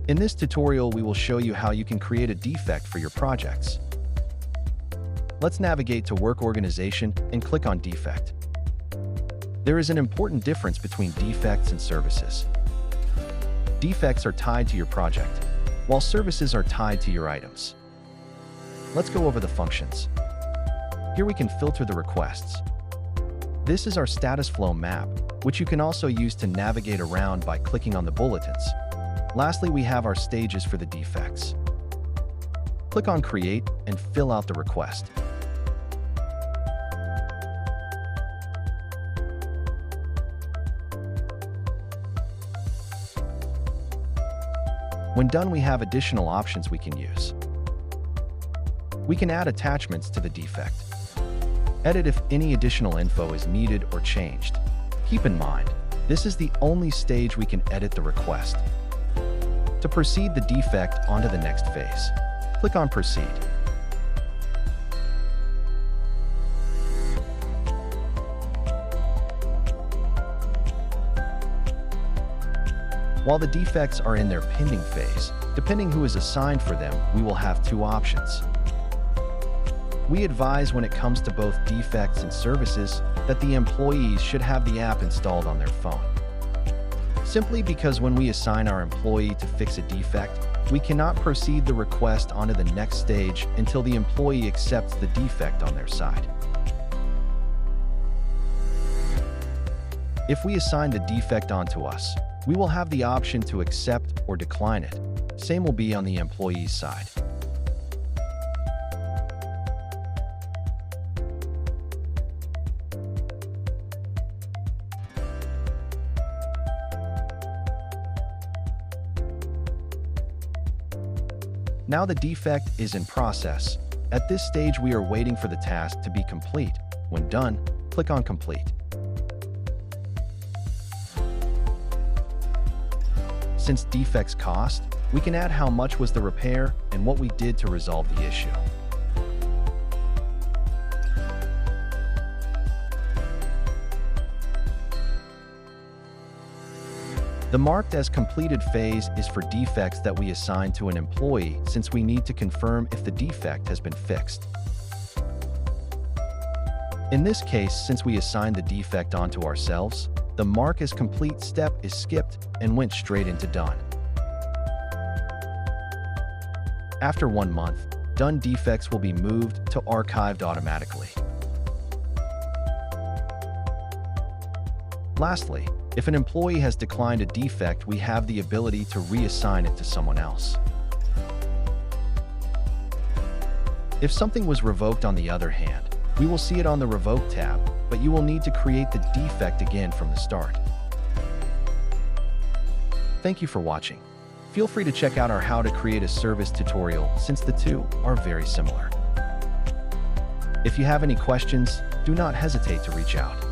In this tutorial, we will show you how you can create a defect for your projects. Let's navigate to Work Organization and click on Defect. There is an important difference between defects and services. Defects are tied to your project, while services are tied to your items. Let's go over the functions. Here we can filter the requests. This is our status flow map, which you can also use to navigate around by clicking on the bulletins. Lastly, we have our stages for the defects. Click on Create and fill out the request. When done, we have additional options we can use. We can add attachments to the defect. Edit if any additional info is needed or changed. Keep in mind, this is the only stage we can edit the request. To proceed the defect onto the next phase, click on Proceed. While the defects are in their pending phase, depending who is assigned for them, we will have two options. We advise when it comes to both defects and services that the employees should have the app installed on their phone. Simply because when we assign our employee to fix a defect, we cannot proceed the request onto the next stage until the employee accepts the defect on their side. If we assign the defect onto us, we will have the option to accept or decline it. Same will be on the employee's side. Now the defect is in process. At this stage, we are waiting for the task to be complete. When done, click on Complete. Since defects cost, we can add how much was the repair and what we did to resolve the issue. The marked as completed phase is for defects that we assign to an employee, since we need to confirm if the defect has been fixed. In this case, since we assigned the defect onto ourselves, the Mark as Complete step is skipped and went straight into Done. After 1 month, done defects will be moved to Archived automatically. Lastly, if an employee has declined a defect, we have the ability to reassign it to someone else. If something was revoked, on the other hand, we will see it on the Revoke tab, but you will need to create the defect again from the start. Thank you for watching. Feel free to check out our How to Create a Service tutorial, since the two are very similar. If you have any questions, do not hesitate to reach out.